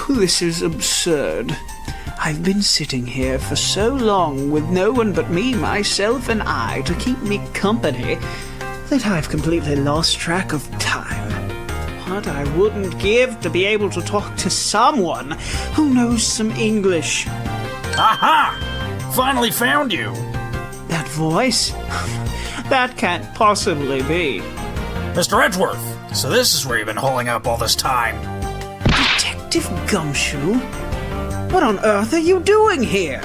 this is absurd. I've been sitting here for so long with no one but me, myself, and I to keep me company that I've completely lost track of time. What I wouldn't give to be able to talk to someone who knows some English. Aha! Finally found you! That voice? That can't possibly be. Mr. Edgeworth, so this is where you've been holding up all this time. Detective Gumshoe? What on earth are you doing here?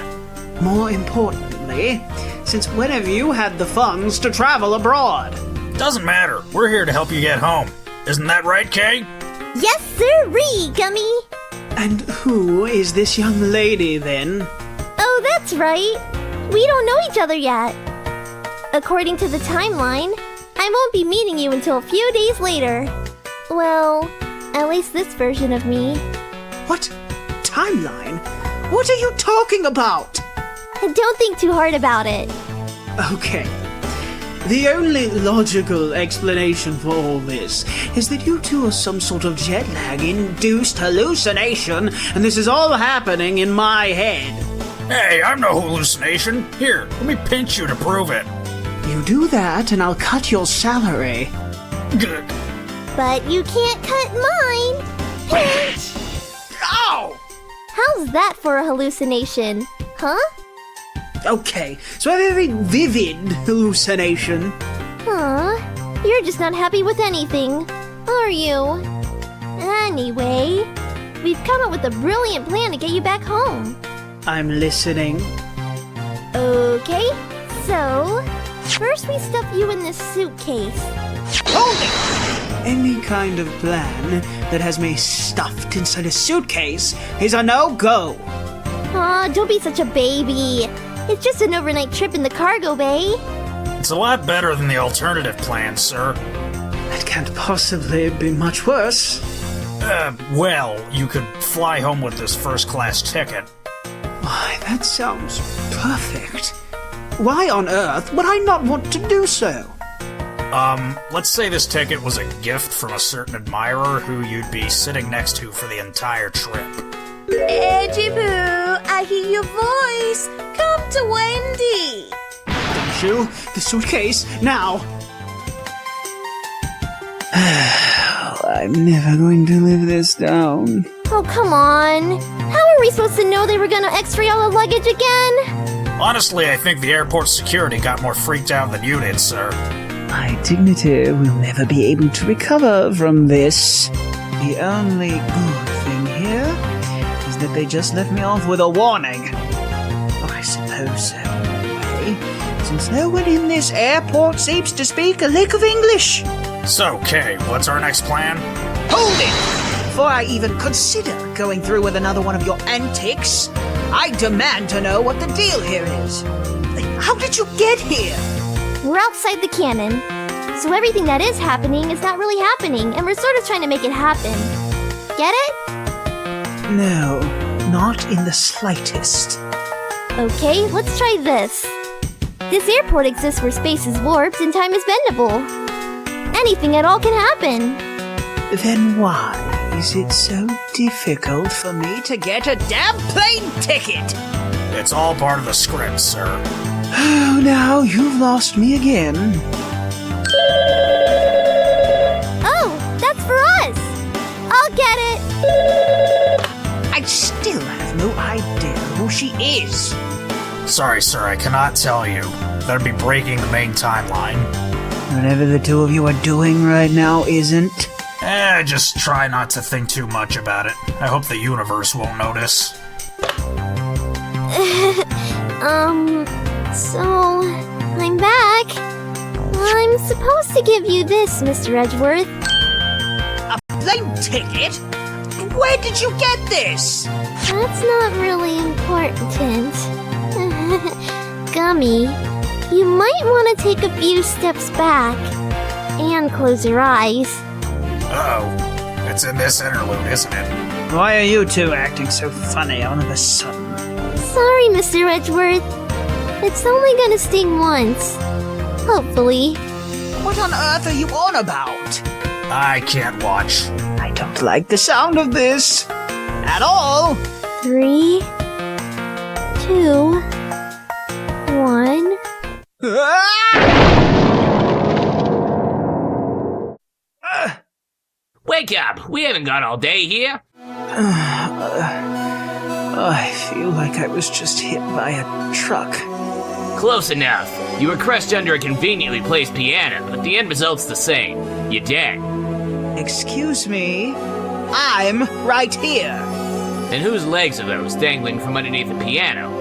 More importantly, since when have you had the funds to travel abroad? Doesn't matter. We're here to help you get home. Isn't that right, Kay? Yes, sirree, Gummy. And who is this young lady, then? Oh, that's right. We don't know each other yet. According to the timeline, I won't be meeting you until a few days later. Well, at least this version of me. What? Timeline? What are you talking about? Don't think too hard about it. Okay. The only logical explanation for all this is that you two are some sort of jet lag-induced hallucination, and this is all happening in my head. Hey, I'm no hallucination. Here, let me pinch you to prove it. You do that, and I'll cut your salary. Good. But you can't cut mine. Pinch! Ow! How's that for a hallucination? Huh? Okay, so a very vivid hallucination. Huh? You're just not happy with anything, are you? Anyway, we've come up with a brilliant plan to get you back home. I'm listening. Okay, so first we stuff you in this suitcase. Hold it! Any kind of plan that has me stuffed inside a suitcase is a no-go. Aw, don't be such a baby. It's just an overnight trip in the cargo bay. It's a lot better than the alternative plan, sir. That can't possibly be much worse. Well, you could fly home with this first-class ticket. Why, that sounds perfect. Why on earth would I not want to do so? Let's say this ticket was a gift from a certain admirer who you'd be sitting next to for the entire trip. Edgy Boo, I hear your voice. Come to Wendy. Gumshoe, the suitcase, now! I'm never going to live this down. Oh, come on. How are we supposed to know they were gonna x-ray all the luggage again? Honestly, I think the airport security got more freaked out than you did, sir. My dignity will never be able to recover from this. The only good thing here is that they just left me off with a warning. Oh, I suppose so, anyway, since no one in this airport seems to speak a lick of English. So, Kay, what's our next plan? Hold it! Before I even consider going through with another one of your antics, I demand to know what the deal here is. How did you get here? We're outside the canon, so everything that is happening is not really happening, and we're sort of trying to make it happen. Get it? No, not in the slightest. Okay, let's try this. This airport exists where space is warped and time is bendable. Anything at all can happen. Then why is it so difficult for me to get a damn plane ticket? It's all part of the script, sir. Oh, now you've lost me again. Oh, that's for us! I'll get it! I still have no idea who she is. Sorry, sir, I cannot tell you. That'd be breaking the main timeline. Whatever the two of you are doing right now isn't. Just try not to think too much about it. I hope the universe won't notice. So, I'm back. I'm supposed to give you this, Mr. Edgeworth. A plane ticket? Where did you get this? That's not really important. Gummy, you might want to take a few steps back and close your eyes. Uh-oh. It's in this interlude, isn't it? Why are you two acting so funny all of a sudden? Sorry, Mr. Edgeworth. It's only gonna sting once. Hopefully. What on earth are you on about? I can't watch. I don't like the sound of this. At all? 3, 2, 1. Wake up! We haven't got all day here. I feel like I was just hit by a truck. Close enough. You were crushed under a conveniently placed piano, but the end result's the same. You're dead. Excuse me? I'm right here. And whose legs are those dangling from underneath the piano?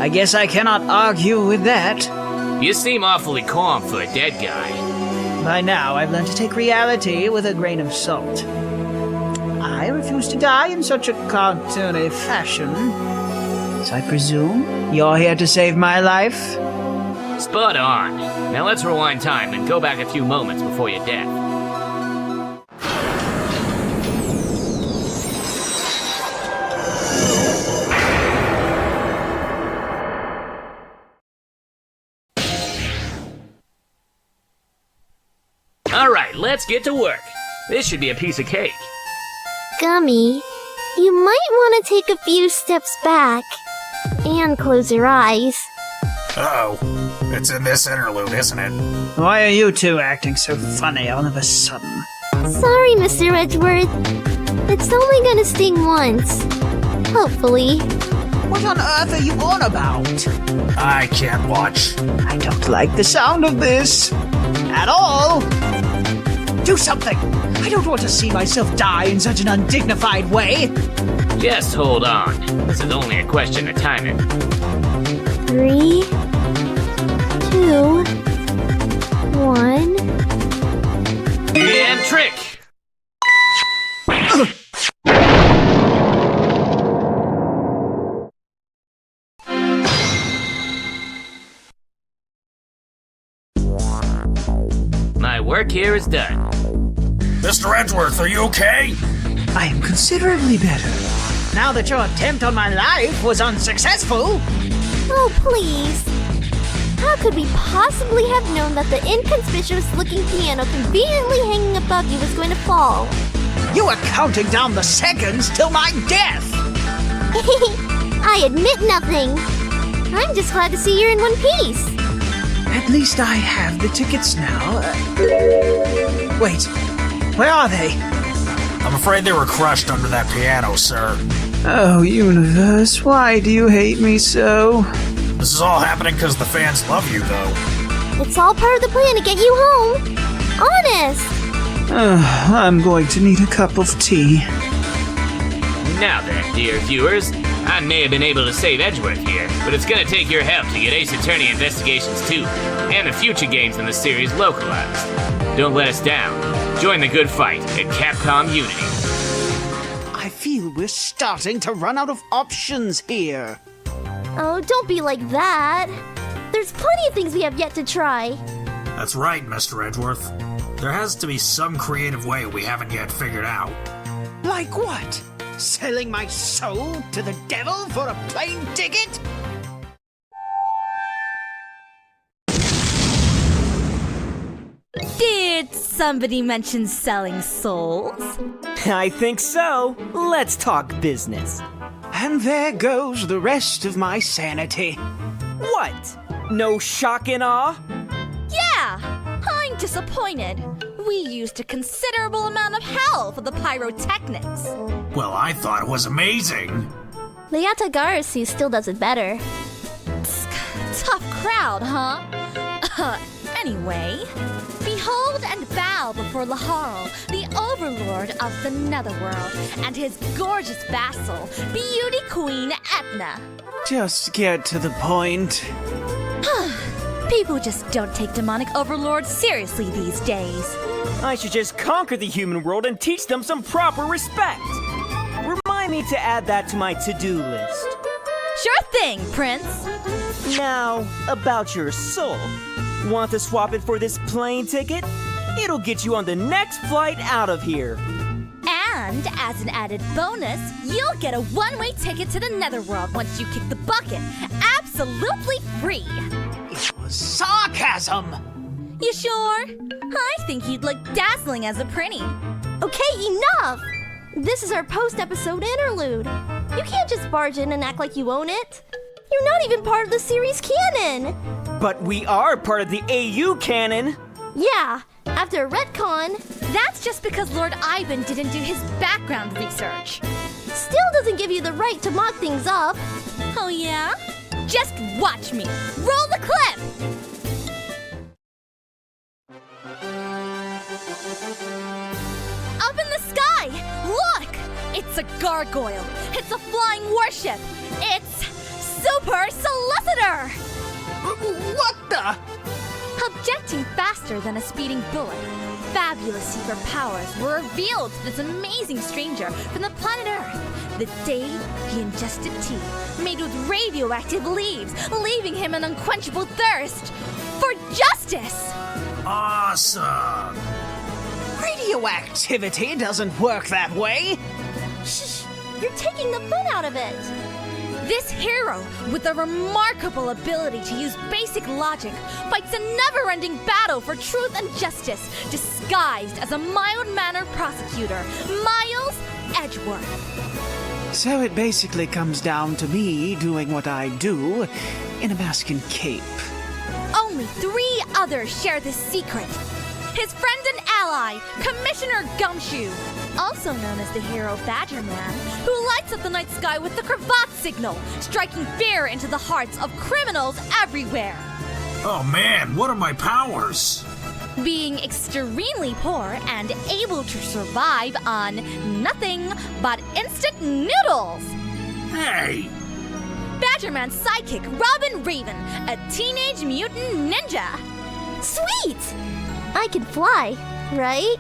I guess I cannot argue with that. You seem awfully calm for a dead guy. By now, I've learned to take reality with a grain of salt. I refuse to die in such a cartoony fashion. So I presume you're here to save my life? Spot on. Now let's rewind time and go back a few moments before your death. Alright, let's get to work. This should be a piece of cake. Gummy, you might want to take a few steps back. And close your eyes. Uh-oh. It's in this interlude, isn't it? Why are you two acting so funny all of a sudden? Sorry, Mr. Edgeworth. It's only gonna sting once. Hopefully. What on earth are you on about? I can't watch. I don't like the sound of this. At all. Do something. I don't want to see myself die in such an undignified way. Just hold on. This is only a question of timing. 3, 2, 1. And trick! My work here is done. Mr. Edgeworth, are you okay? I am considerably better. Now that your attempt on my life was unsuccessful. Oh, please. How could we possibly have known that the inconspicuous-looking piano conveniently hanging above you was going to fall? You were counting down the seconds till my death. I admit nothing. I'm just glad to see you're in one piece. At least I have the tickets now. Wait, where are they? I'm afraid they were crushed under that piano, sir. Oh, universe, why do you hate me so? This is all happening because the fans love you, though. It's all part of the plan to get you home. Honest. I'm going to need a cup of tea. Now then, dear viewers, I may have been able to save Edgeworth here, but it's gonna take your help to get Ace Attorney Investigations 2 and the future games in the series localized. Don't let us down. Join the good fight at Capcom Unity. I feel we're starting to run out of options here. Oh, don't be like that. There's plenty of things we have yet to try. That's right, Mr. Edgeworth. There has to be some creative way we haven't yet figured out. Like what? Selling my soul to the devil for a plane ticket? Did somebody mention selling souls? I think so. Let's talk business. And there goes the rest of my sanity. What? No shock and awe? Yeah! I'm disappointed. We used a considerable amount of hell for the pyrotechnics. Well, I thought it was amazing. Leata Garasu still does it better. Tough crowd, huh? Anyway, behold and bow before Laharl, the overlord of the Netherworld, and his gorgeous vassal, Beauty Queen Etna. Just get to the point. People just don't take demonic overlords seriously these days. I should just conquer the human world and teach them some proper respect. Remind me to add that to my to-do list. Sure thing, Prince. Now, about your soul. Want to swap it for this plane ticket? It'll get you on the next flight out of here. And as an added bonus, you'll get a one-way ticket to the Netherworld once you kick the bucket. Absolutely free. It was sarcasm. You sure? I think you'd look dazzling as a prinny. Okay, enough! This is our post-episode interlude. You can't just barge in and act like you own it. You're not even part of the series canon. But we are part of the AU canon. Yeah, after a retcon, That's just because Lord Ivan didn't do his background research. still doesn't give you the right to mock things up. Oh yeah? Just watch me. Roll the clip! Up in the sky! Look! It's a gargoyle. It's a flying warship. It's Super Solicitor! What the? Objecting faster than a speeding bullet, fabulous secret powers were revealed to this amazing stranger from the planet Earth the day he ingested tea made with radioactive leaves, leaving him an unquenchable thirst for justice! Awesome! Radioactivity doesn't work that way. Shh, you're taking the fun out of it. This hero, with a remarkable ability to use basic logic, fights a never-ending battle for truth and justice, disguised as a mild-mannered prosecutor, Miles Edgeworth. So it basically comes down to me doing what I do in a mask and cape. Only 3 others share this secret. His friend and ally, Commissioner Gumshoe, also known as the hero Badger Man, who lights up the night sky with the cravat signal, striking fear into the hearts of criminals everywhere. Oh man, what are my powers? Being extremely poor and able to survive on nothing but instant noodles. Hey! Badgerman's sidekick, Robin Raven, a teenage mutant ninja. Sweet! I can fly, right?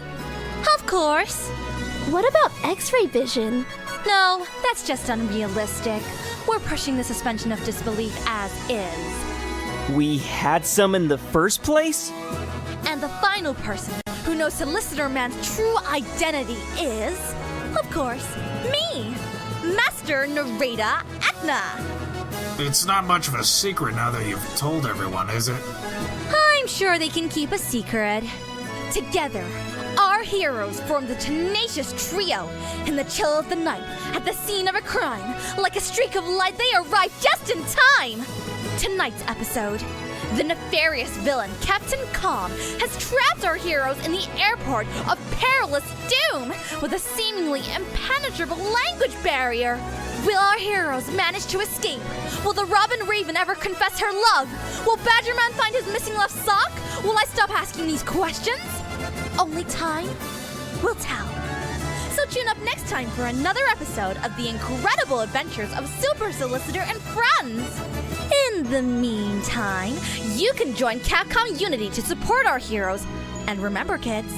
Of course. What about X-ray vision? No, that's just unrealistic. We're pushing the suspension of disbelief as is. We had some in the first place? And the final person who knows Solicitor Man's true identity is, of course, me, Master Narada Etna. It's not much of a secret now that you've told everyone, is it? I'm sure they can keep a secret. Together, our heroes form the tenacious trio. In the chill of the night, at the scene of a crime, like a streak of light, they arrive just in time. Tonight's episode, the nefarious villain Captain Calm has trapped our heroes in the airport of perilous doom with a seemingly impenetrable language barrier. Will our heroes manage to escape? Will the Robin Raven ever confess her love? Will Badgerman find his missing left sock? Will I stop asking these questions? Only time will tell. So tune up next time for another episode of the incredible adventures of Super Solicitor and friends. In the meantime, you can join Capcom Unity to support our heroes. And remember, kids,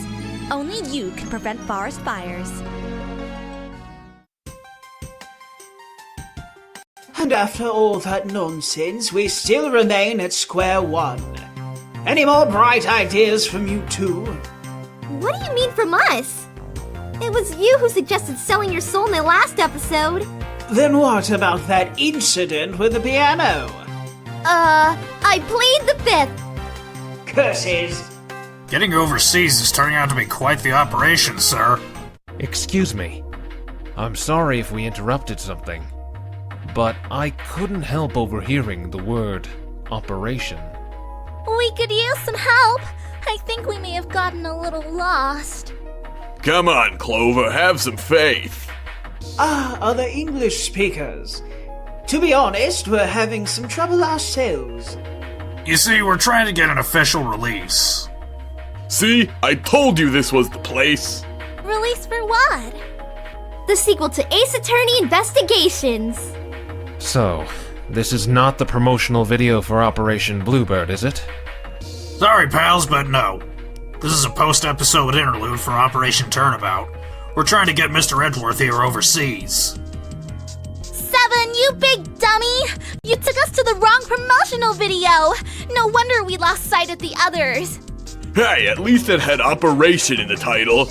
only you can prevent forest fires. And after all that nonsense, we still remain at square one. Any more bright ideas from you two? What do you mean from us? It was you who suggested selling your soul in the last episode. Then what about that incident with the piano? I plead the fifth. Curses! Getting overseas is turning out to be quite the operation, sir. Excuse me. I'm sorry if we interrupted something, but I couldn't help overhearing the word operation. We could use some help. I think we may have gotten a little lost. Come on, Clover, have some faith. Ah, other English speakers. To be honest, we're having some trouble ourselves. You see, we're trying to get an official release. See, I told you this was the place. Release for what? The sequel to Ace Attorney Investigations. So, this is not the promotional video for Operation Bluebird, is it? Sorry, pals, but no. This is a post-episode interlude for Operation Turnabout. We're trying to get Mr. Edgeworth here overseas. 7, you big dummy! You took us to the wrong promotional video! No wonder we lost sight of the others. Hey, at least it had Operation in the title.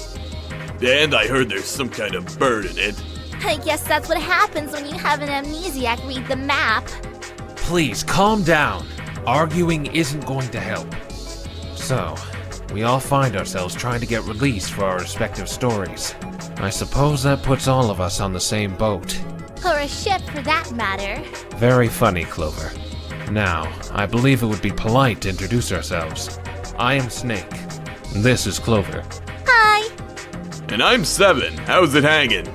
And I heard there's some kind of bird in it. I guess that's what happens when you have an amnesiac read the map. Please, calm down. Arguing isn't going to help. So, We all find ourselves trying to get released for our respective stories. I suppose that puts all of us on the same boat. Or a ship, for that matter. Very funny, Clover. Now, I believe it would be polite to introduce ourselves. I am Snake. This is Clover. Hi, And I'm 7. How's it hanging?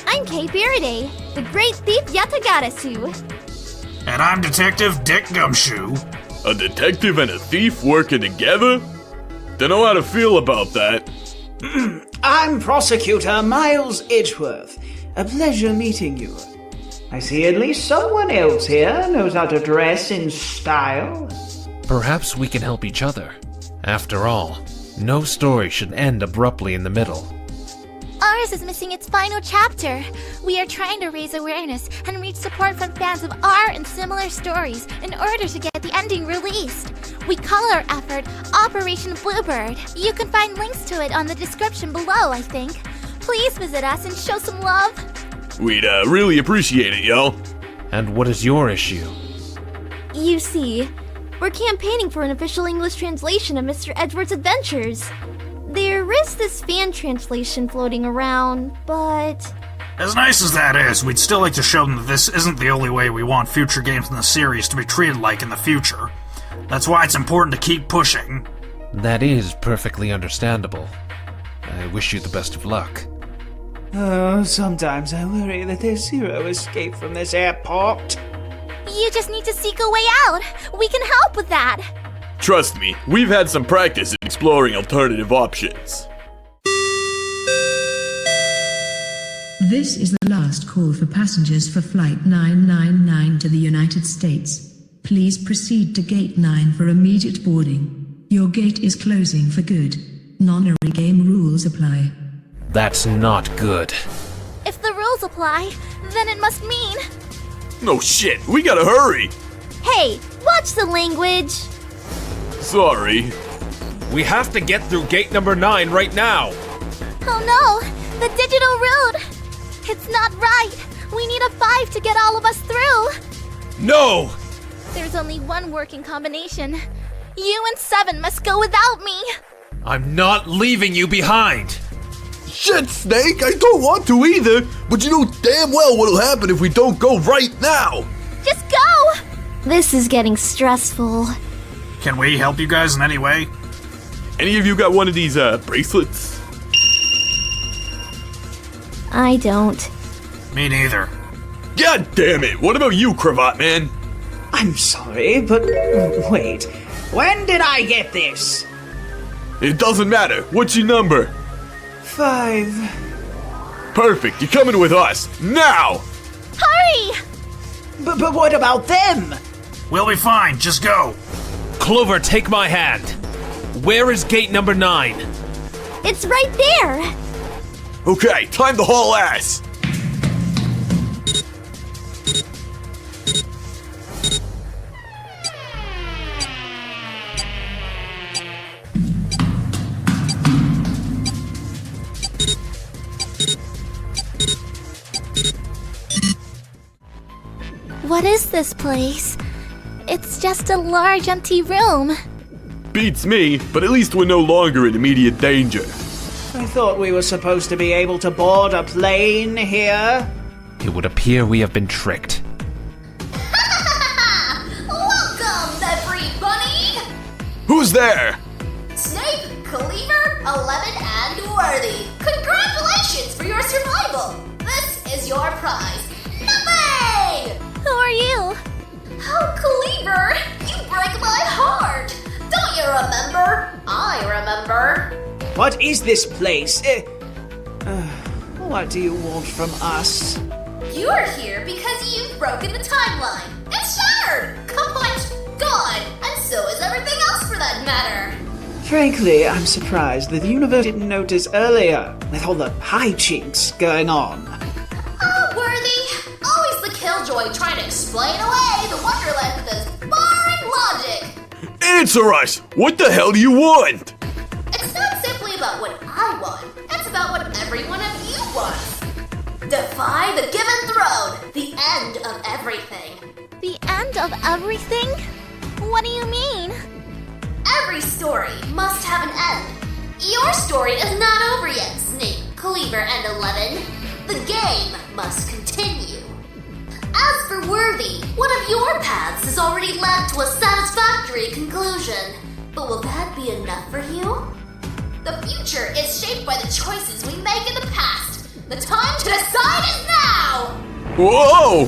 I'm Kay Faraday, the great thief Yatagarasu. And I'm Detective Dick Gumshoe. A detective and a thief working together? Don't know how to feel about that. I'm Prosecutor Miles Edgeworth. A pleasure meeting you. I see at least someone else here knows how to dress in style. Perhaps we can help each other. After all, no story should end abruptly in the middle. ours is missing its final chapter. We are trying to raise awareness and reach support from fans of our and similar stories in order to get the ending released. We call our effort Operation Bluebird. You can find links to it on the description below, I think. Please visit us and show some love. We'd really appreciate it, yo. And what is your issue? You see, we're campaigning for an official English translation of Mr. Edgeworth's adventures. There is this fan translation floating around, but... As nice as that is, we'd still like to show them that this isn't the only way we want future games in the series to be treated like in the future. That's why it's important to keep pushing. That is perfectly understandable. I wish you the best of luck. Oh, sometimes I worry that there's zero escape from this airport. You just need to seek a way out. We can help with that. Trust me, we've had some practice in exploring alternative options. This is the last call for passengers for Flight 999 to the United States. Please proceed to Gate 9 for immediate boarding. Your gate is closing for good. Non-array game rules apply. That's not good. If the rules apply, then it must mean... No shit, we gotta hurry! Hey, watch the language! Sorry. We have to get through gate number 9 right now! Oh no! The digital route! It's not right! We need a 5 to get all of us through! No! There's only one working combination. You and 7 must go without me! I'm not leaving you behind! Shit, Snake, I don't want to either, but you know damn well what'll happen if we don't go right now! Just go! This is getting stressful. Can we help you guys in any way? Any of you got one of these, bracelets? I don't. Me neither. God damn it, what about you, Cravat Man? I'm sorry, but wait. When did I get this? It doesn't matter, what's your number? 5. Perfect, you're coming with us, now! Hurry! But what about them? We'll be fine, just go. Clover, take my hand! Where is gate number 9? It's right there! Okay, time to haul ass! What is this place? It's just a large empty room. Beats me, but at least we're no longer in immediate danger. I thought we were supposed to be able to board a plane here. It would appear we have been tricked. Welcome, everybody! Who's there? Snake, Cleaver, 11, and Worthy. Congratulations for your survival! This is your prize. Nothing! Who are you? Oh, Cleaver, you break my heart! Don't you remember? I remember. What is this place? What do you want from us? You're here because you've broken the timeline. It's shattered, kaput, gone, and so is everything else for that matter. Frankly, I'm surprised that the universe didn't notice earlier, with all the hijinks going on. Oh, Worthy, always the killjoy trying to explain away the Wonderland with his boring logic. Answer us! What the hell do you want? It's not simply about what I want, it's about what every one of you wants. Defy the given throne, the end of everything. The end of everything? What do you mean? every story must have an end. Your story is not over yet, Snape, Cleaver, and 11. The game must continue. As for Worthy, one of your paths has already led to a satisfactory conclusion. But will that be enough for you? The future is shaped by the choices we make in the past. The time to decide is now! Whoa!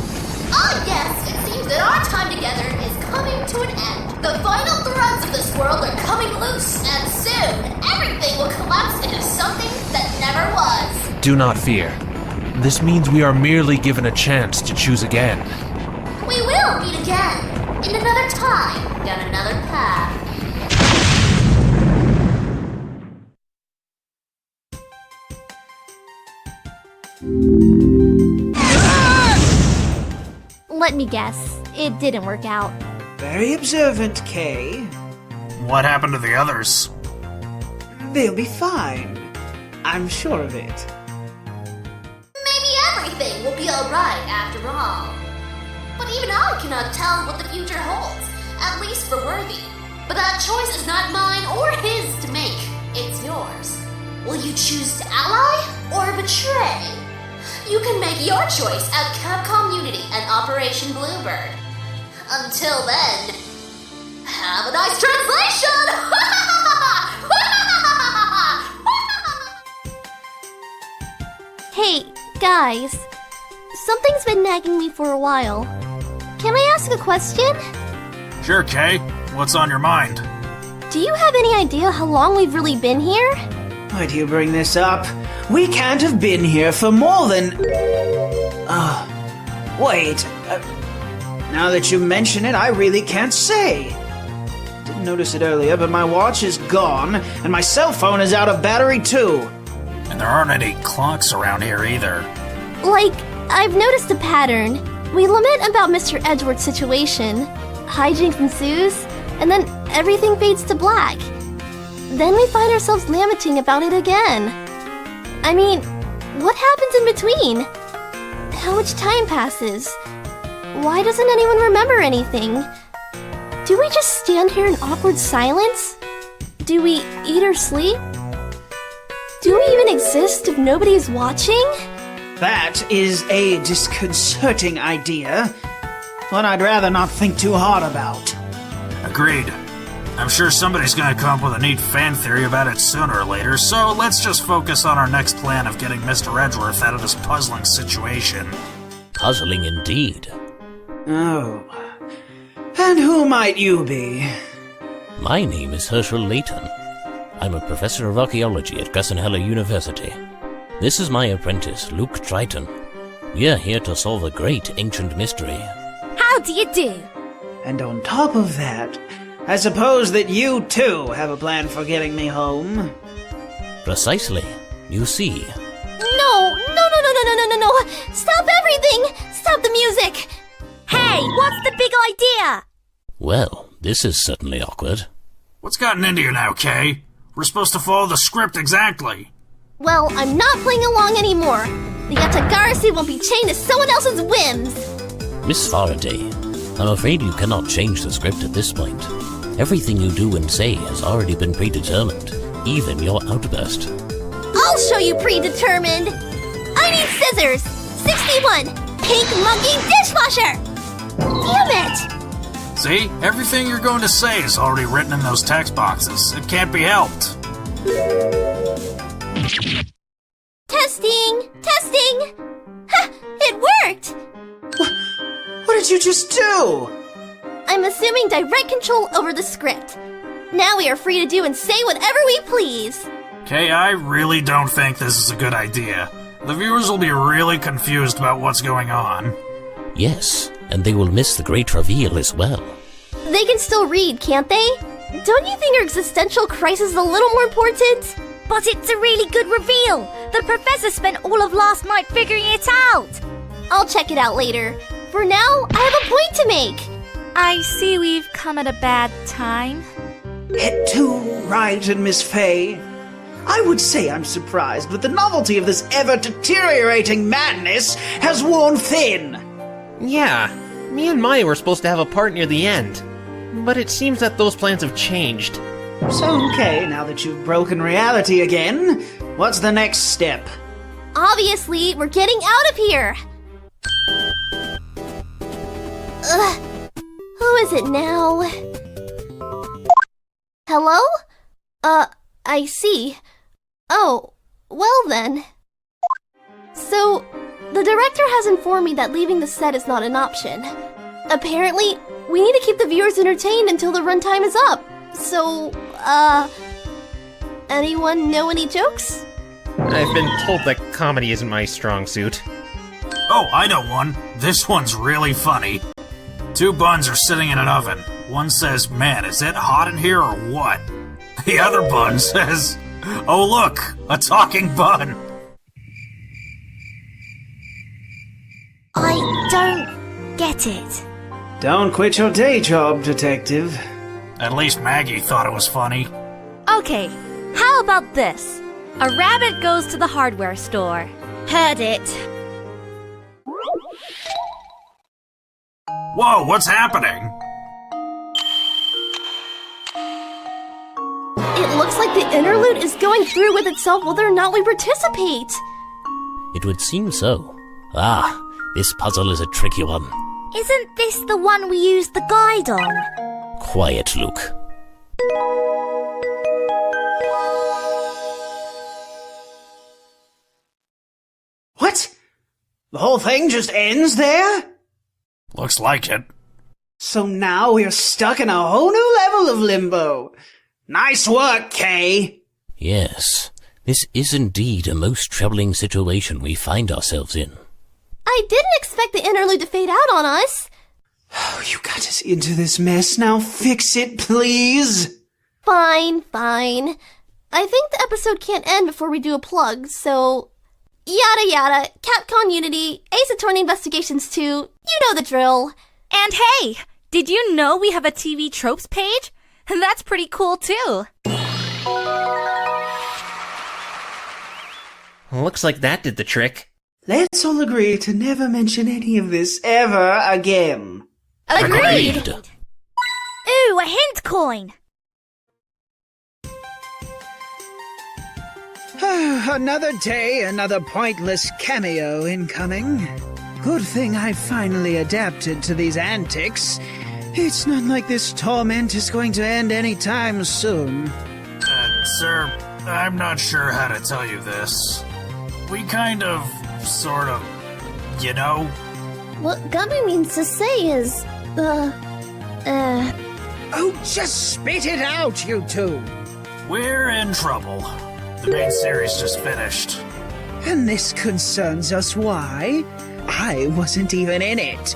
Ah yes, it seems that our time together is coming to an end. The final threads of this world are coming loose, and soon everything will collapse into something that never was. Do not fear. This means we are merely given a chance to choose again. We will meet again, in another time, down another path. Let me guess, it didn't work out. Very observant, Kay. What happened to the others? They'll be fine. I'm sure of it. Maybe everything will be alright after all. But even I cannot tell what the future holds, at least for Worthy. But that choice is not mine or his to make, it's yours. Will you choose to ally or betray? You can make your choice at Capcom Unity and Operation Bluebird. Until then, have a nice translation! Hey, guys. Something's been nagging me for a while. Can I ask a question? Sure, Kay. What's on your mind? Do you have any idea how long we've really been here? Why do you bring this up? We can't have been here for more than... wait. Now that you mention it, I really can't say. Didn't notice it earlier, but my watch is gone, and my cell phone is out of battery too. And there aren't any clocks around here either. Like, I've noticed a pattern. We lament about Mr. Edgeworth's situation. Hijinks ensues, and then everything fades to black. Then we find ourselves lamenting about it again. I mean, what happens in between? How much time passes? Why doesn't anyone remember anything? Do we just stand here in awkward silence? Do we eat or sleep? Do we even exist if nobody is watching? That is a disconcerting idea. One I'd rather not think too hard about. Agreed. I'm sure somebody's gonna come up with a neat fan theory about it sooner or later, so let's just focus on our next plan of getting Mr. Edgeworth out of this puzzling situation. Puzzling indeed. Oh. And who might you be? My name is Herschel Layton. I'm a professor of archaeology at Gassenhella University. This is my apprentice, Luke Triton. We are here to solve a great ancient mystery. How do you do? And on top of that, I suppose that you too have a plan for getting me home. Precisely. You see. No! Stop everything! Stop the music! Hey, what's the big idea? Well, this is certainly awkward. What's gotten into you now, Kay? We're supposed to follow the script exactly. Well, I'm not playing along anymore. The Yatagarasi won't be chained to someone else's whims. Miss Faraday, I'm afraid you cannot change the script at this point. Everything you do and say has already been predetermined, even your outburst. I'll show you predetermined. I need scissors. 61. Pink monkey dishwasher. Damn it. See? Everything you're going to say is already written in those text boxes. It can't be helped. Testing. Ha! It worked. What did you just do? I'm assuming direct control over the script. Now we are free to do and say whatever we please. Kay, I really don't think this is a good idea. The viewers will be really confused about what's going on. Yes, and they will miss the great reveal as well. They can still read, can't they? Don't you think our existential crisis is a little more important? But it's a really good reveal. The professor spent all of last night figuring it out. I'll check it out later. For now, I have a point to make. I see we've come at a bad time. Hit too right, and Miss Fay. I would say I'm surprised, but the novelty of this ever-deteriorating madness has worn thin. Yeah, me and Maya were supposed to have a part near the end. But it seems that those plans have changed. So, okay, now that you've broken reality again, what's the next step? Obviously, we're getting out of here! Ugh. Who is it now? Hello? I see. Oh, well then. So, the director has informed me that leaving the set is not an option. Apparently, we need to keep the viewers entertained until the runtime is up. So, anyone know any jokes? I've been told that comedy isn't my strong suit. Oh, I know one. This one's really funny. Two buns are sitting in an oven. One says, "Man, is it hot in here or what?" The other bun says, "Oh look, a talking bun." I don't get it. Don't quit your day job, detective. At least Maggie thought it was funny. Okay, how about this? A rabbit goes to the hardware store. Heard it. Whoa, what's happening? It looks like the interlude is going through with itself whether or not we participate. It would seem so. Ah, this puzzle is a tricky one. Isn't this the one we used the guide on? Quiet, Luke. What? The whole thing just ends there? Looks like it. So now we're stuck in a whole new level of limbo. Nice work, Kay. Yes, this is indeed a most troubling situation we find ourselves in. I didn't expect the interlude to fade out on us. Oh, you got us into this mess. Now fix it, please. Fine. I think the episode can't end before we do a plug, so... Yada yada, Capcom Unity, Ace Attorney Investigations 2, you know the drill. And hey, did you know we have a TV tropes page? That's pretty cool too. Looks like that did the trick. Let's all agree to never mention any of this ever again. Agreed. Ooh, a hint coin. Another day, another pointless cameo incoming. Good thing I finally adapted to these antics. It's not like this torment is going to end anytime soon. Sir, I'm not sure how to tell you this. We kind of, sort of, you know? What Gummy means to say is, Oh, just spit it out, you two! We're in trouble. The main series just finished. And this concerns us why? I wasn't even in it.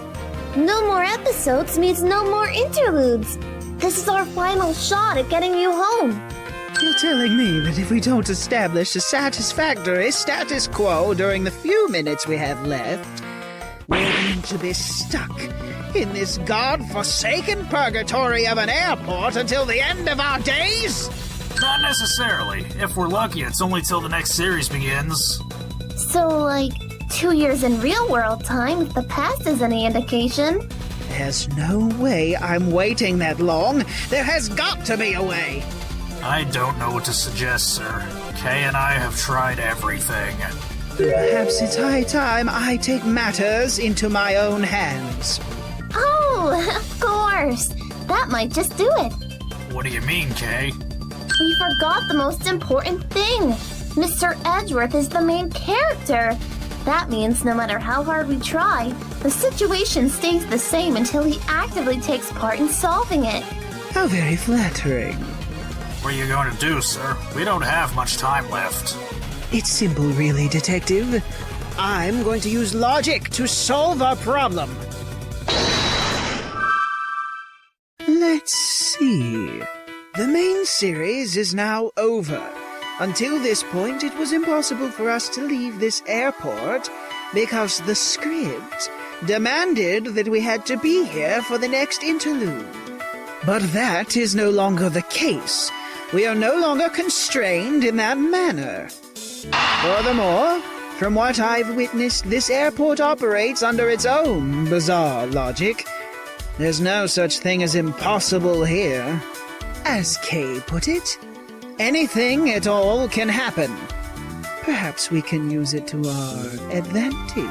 no more episodes means no more interludes. This is our final shot at getting you home. You're telling me that if we don't establish a satisfactory status quo during the few minutes we have left, we're going to be stuck in this god-forsaken purgatory of an airport until the end of our days? Not necessarily. If we're lucky, it's only till the next series begins. So, like, 2 years in real-world time, if the past is any indication. There's no way I'm waiting that long. There has got to be a way. I don't know what to suggest, sir. Kay and I have tried everything. Perhaps it's high time I take matters into my own hands. Oh, of course. That might just do it. What do you mean, Kay? We forgot the most important thing. Mr. Edgeworth is the main character. That means no matter how hard we try, the situation stays the same until he actively takes part in solving it. How very flattering. What are you going to do, sir? We don't have much time left. It's simple, really, Detective. I'm going to use logic to solve our problem. Let's see. The main series is now over. Until this point, it was impossible for us to leave this airport because the script demanded that we had to be here for the next interlude. But that is no longer the case. We are no longer constrained in that manner. Furthermore, from what I've witnessed, this airport operates under its own bizarre logic. There's no such thing as impossible here. As Kay put it, anything at all can happen. Perhaps we can use it to our advantage.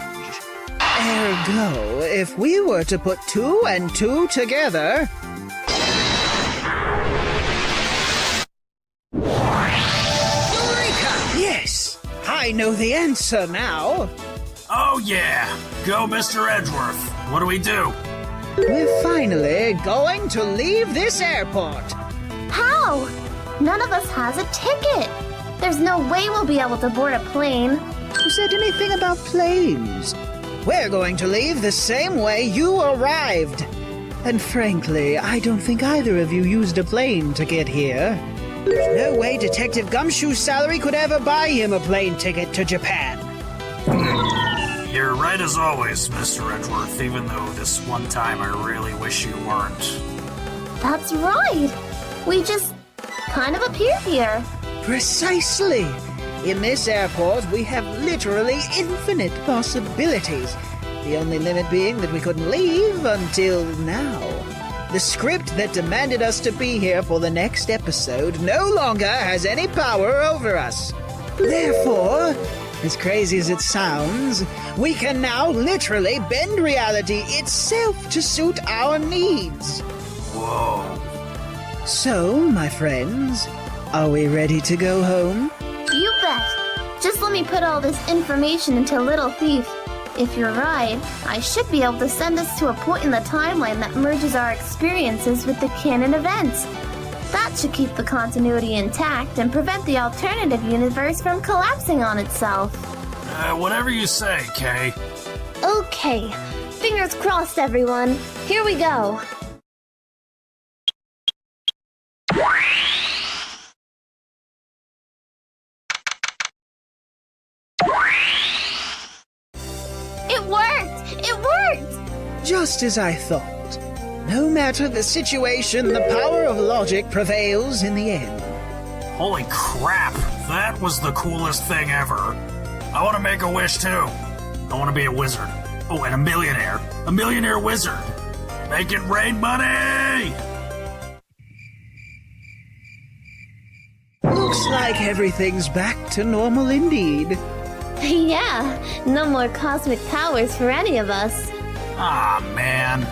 Ergo, if we were to put 2 and 2 together... Eureka! Yes! I know the answer now. Oh yeah! Go, Mr. Edgeworth. What do we do? We're finally going to leave this airport. How? None of us has a ticket. There's no way we'll be able to board a plane. Who said anything about planes? We're going to leave the same way you arrived. And frankly, I don't think either of you used a plane to get here. There's no way Detective Gumshoe's salary could ever buy him a plane ticket to Japan. You're right as always, Mr. Edgeworth, even though this one time I really wish you weren't. That's right. We just kind of appeared here. Precisely. In this airport, we have literally infinite possibilities. The only limit being that we couldn't leave until now. The script that demanded us to be here for the next episode no longer has any power over us. Therefore, as crazy as it sounds, we can now literally bend reality itself to suit our needs. Whoa. So, my friends, are we ready to go home? You bet. Just let me put all this information into Little Thief. If you're right, I should be able to send us to a point in the timeline that merges our experiences with the canon events. That should keep the continuity intact and prevent the alternative universe from collapsing on itself. Whatever you say, Kay. Okay. Fingers crossed, everyone. Here we go. It worked! It worked! Just as I thought. No matter the situation, the power of logic prevails in the end. Holy crap, that was the coolest thing ever. I want to make a wish too. I want to be a wizard. Oh, and a millionaire. A millionaire wizard. Make it rain money! Looks like everything's back to normal indeed. Yeah, no more cosmic powers for any of us. Ah, man.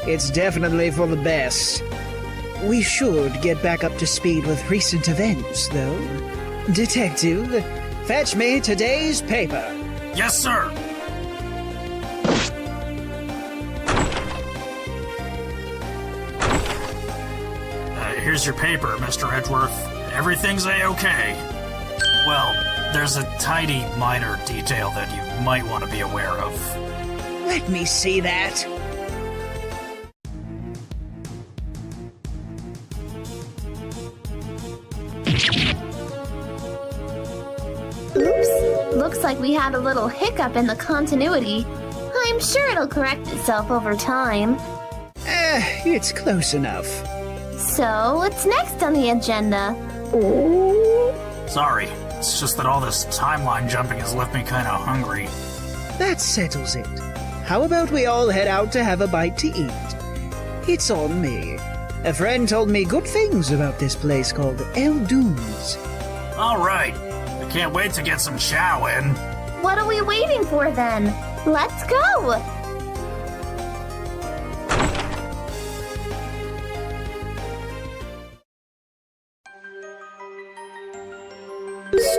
It's definitely for the best. We should get back up to speed with recent events, though. Detective, fetch me today's paper. Yes, sir. Here's your paper, Mr. Edgeworth. Everything's A-okay. Well, there's a tiny, minor detail that you might want to be aware of. Let me see that. Oops, looks like we had a little hiccup in the continuity. I'm sure it'll correct itself over time. It's close enough. So, what's next on the agenda? Sorry, it's just that all this timeline jumping has left me kinda hungry. That settles it. How about we all head out to have a bite to eat? It's on me. A friend told me good things about this place called El Dunes. Alright, I can't wait to get some chow in. What are we waiting for then? Let's go!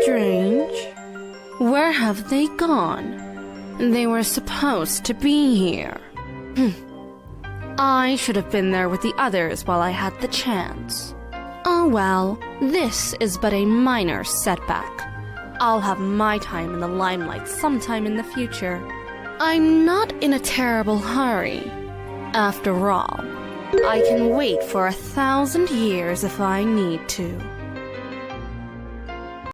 Strange. Where have they gone? They were supposed to be here. I should have been there with the others while I had the chance. Oh well, this is but a minor setback. I'll have my time in the limelight sometime in the future. I'm not in a terrible hurry. After all, I can wait for 1,000 years if I need to.